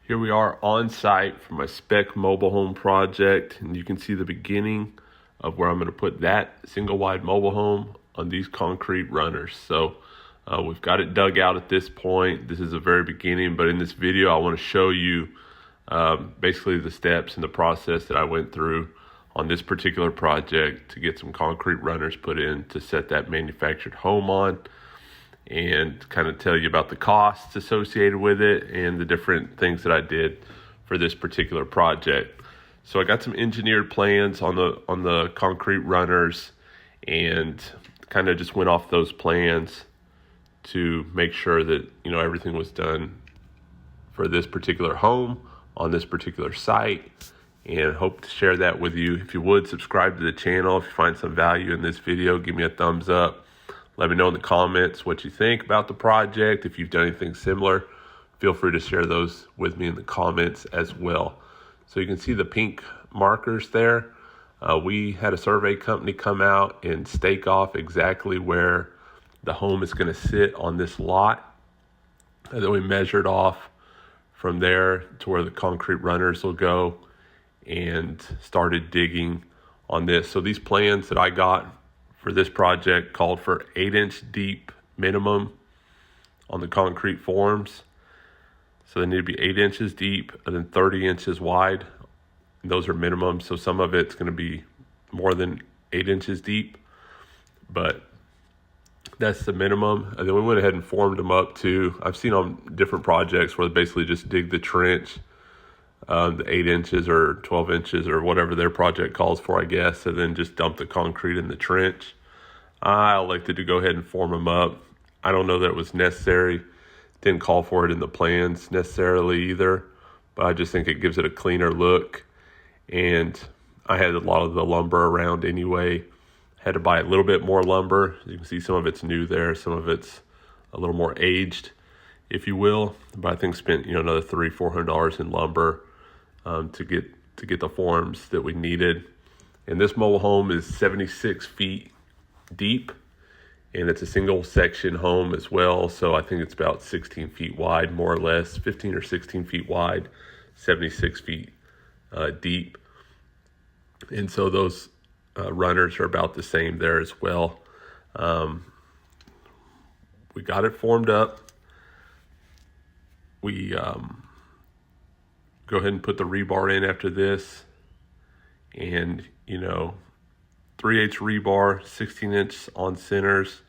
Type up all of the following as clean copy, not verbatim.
Here we are on site for my spec mobile home project, and you can see the beginning of where I'm going to put that single wide mobile home on these concrete runners. So we've got it dug out at this point. This is the very beginning, but in this video I want to show you basically the steps and the process that I went through on this particular project to get some concrete runners put in to set that manufactured home on, and kind of tell you about the costs associated with it and the different things that I did for this particular project. So I got some engineered plans on the concrete runners and kind of just went off those plans to make sure that everything was done for this particular home on this particular site, and hope to share that with you. If you would, subscribe to the channel. If you find some value in this video, give me a thumbs up. Let me know in the comments what you think about the project. If you've done anything similar, feel free to share those with me in the comments as well. So you can see the pink markers there. We had a survey company come out and stake off exactly where the home is going to sit on this lot. And then we measured off from there to where the concrete runners will go and started digging on this. So these plans that I got for this project called for 8-inch deep minimum on the concrete forms. So they need to be 8 inches deep and then 30 inches wide. And those are minimum. So some of it's going to be more than 8 inches deep, but that's the minimum. And then we went ahead and formed them up too. I've seen on different projects where they basically just dig the trench, the 8 inches or 12 inches or whatever their project calls for, I guess, and then just dump the concrete in the trench. I elected to go ahead and form them up. I don't know that it was necessary. Didn't call for it in the plans necessarily either, but I just think it gives it a cleaner look. And I had a lot of the lumber around anyway. Had to buy a little bit more lumber. You can see some of it's new there. Some of it's a little more aged, if you will. But I think spent another $300-400 in lumber to get the forms that we needed. And this mobile home is 76 feet deep, and it's a single section home as well. So I think it's about 16 feet wide, more or less, 15 or 16 feet wide, 76 feet deep. And so those runners are about the same there as well. We got it formed up. We go ahead and put the rebar in after this, and 3/8 rebar, 16-inch on centers.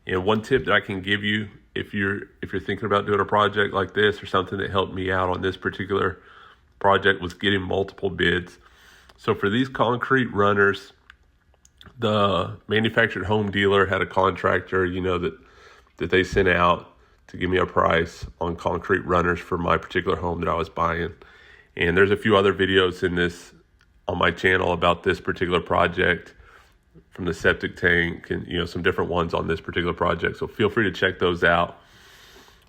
And one tip that I can give you if you're thinking about doing a project like this, or something that helped me out on this particular project, was getting multiple bids. So for these concrete runners, the manufactured home dealer had a contractor, that they sent out to give me a price on concrete runners for my particular home that I was buying. And there's a few other videos on my channel about this particular project, from the Septic Tank, and some different ones on this particular project. So feel free to check those out.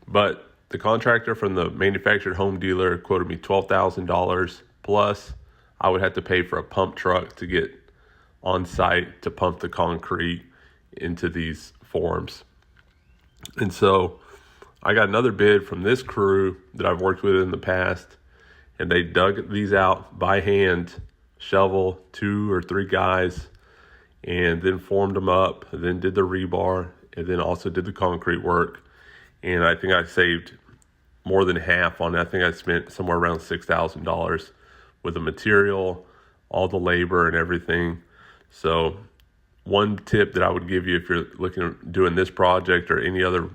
But the contractor from the manufactured home dealer quoted me $12,000 plus I would have to pay for a pump truck to get on site to pump the concrete into these forms. And so I got another bid from this crew that I've worked with in the past, and they dug these out by hand, shovel, 2 or 3 guys, and then formed them up, and then did the rebar, and then also did the concrete work. And I think I saved more than half on it. I think I spent somewhere around $6,000 with the material, all the labor and everything. So one tip that I would give you if you're looking at doing this project or any other,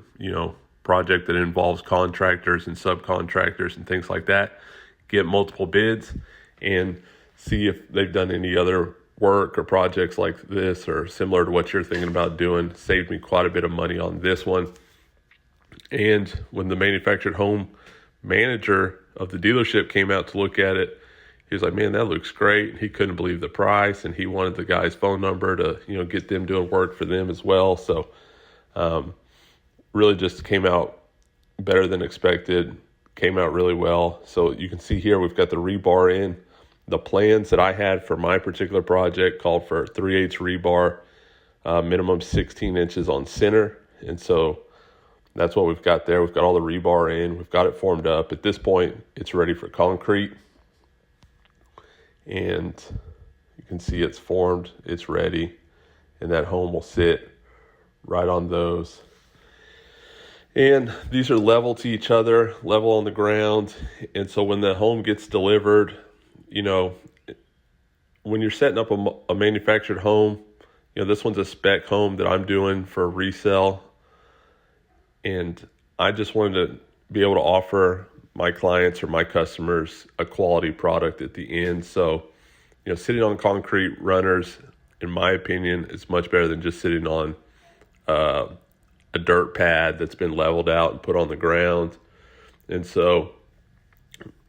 project that involves contractors and subcontractors and things like that, get multiple bids and see if they've done any other work or projects like this or similar to what you're thinking about doing. Saved me quite a bit of money on this one. And when the manufactured home manager of the dealership came out to look at it, he was like, "Man, that looks great." He couldn't believe the price, and he wanted the guy's phone number to, get them doing work for them as well. So really just came out better than expected, came out really well. So you can see here, we've got the rebar in. The plans that I had for my particular project called for 3/8 rebar, minimum 16 inches on center. And so That's what we've got there. We've got all the rebar in. We've got it formed up. At this point, it's ready for concrete. And you can see it's formed. It's ready. And that home will sit right on those. And these are level to each other, level on the ground. And so when the home gets delivered, you know, when you're setting up a manufactured home, you know, this one's a spec home that I'm doing for resale. And I just wanted to be able to offer my clients or my customers a quality product at the end. So, you know, sitting on concrete runners, in my opinion, is much better than just sitting on a dirt pad that's been leveled out and put on the ground. And so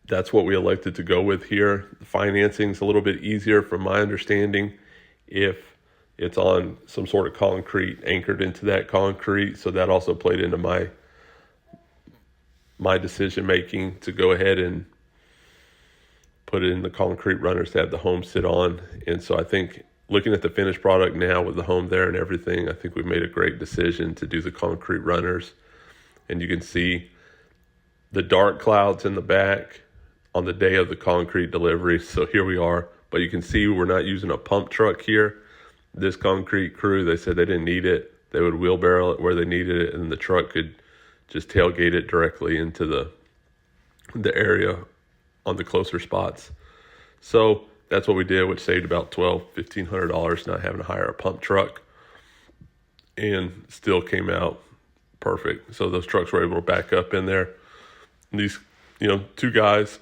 that's what we elected to go with here. The financing's a little bit easier from my understanding if it's on some sort of concrete anchored into that concrete. So that also played into my decision making to go ahead and put it in the concrete runners to have the home sit on. And so I think looking at the finished product now with the home there and everything, I think we made a great decision to do the concrete runners. And you can see the dark clouds in the back on the day of the concrete delivery. So here we are, but you can see we're not using a pump truck here. This concrete crew, they said they didn't need it. They would wheelbarrow it where they needed it, and the truck could just tailgate it directly into the area on the closer spots. So that's what we did, which saved about $1,200-$1,500 not having to hire a pump truck, and still came out perfect. So those trucks were able to back up in there. And these, you know, two guys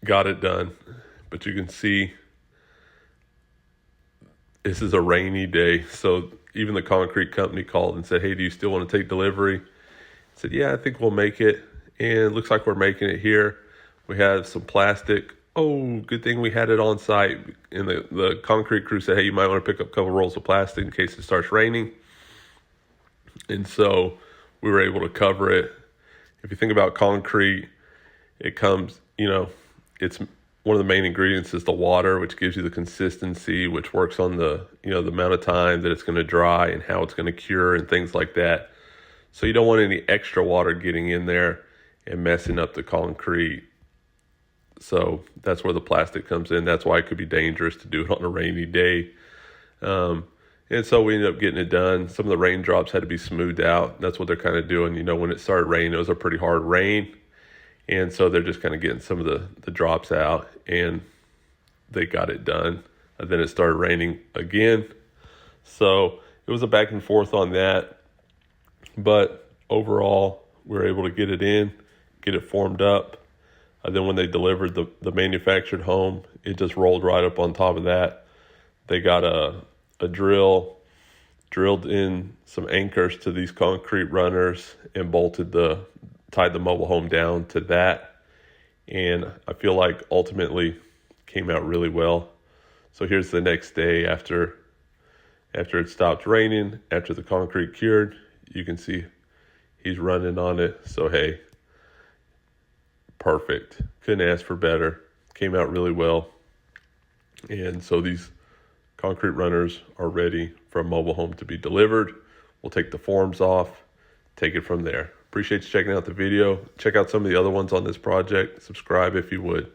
got it done, but you can see this is a rainy day. So even the concrete company called and said, "Hey, do you still want to take delivery?" I said, "Yeah, I think we'll make it." And it looks like we're making it here. We have some plastic. Oh, good thing we had it on site. And the concrete crew said, "Hey, you might want to pick up a couple rolls of plastic in case it starts raining." And so we were able to cover it. If you think about concrete, it comes, you know, it's one of the main ingredients is the water, which gives you the consistency, which works on the, you know, the amount of time that it's going to dry and how it's going to cure and things like that. So you don't want any extra water getting in there and messing up the concrete. So that's where the plastic comes in. That's why it could be dangerous to do it on a rainy day. And so we ended up getting it done. Some of the raindrops had to be smoothed out. That's what they're kind of doing. You know, when it started raining, it was a pretty hard rain. And so they're just kind of getting some of the drops out, and they got it done. And then it started raining again. So it was a back and forth on that. But overall, we were able to get it in, get it formed up. And then when they delivered the manufactured home, it just rolled right up on top of that. They got a drill, drilled in some anchors to these concrete runners, and tied the mobile home down to that. And I feel like ultimately came out really well. So here's the next day after it stopped raining, after the concrete cured. You can see he's running on it. So hey, perfect. Couldn't ask for better. Came out really well. And so these concrete runners are ready for a mobile home to be delivered. We'll take the forms off, take it from there. Appreciate you checking out the video. Check out some of the other ones on this project. Subscribe if you would.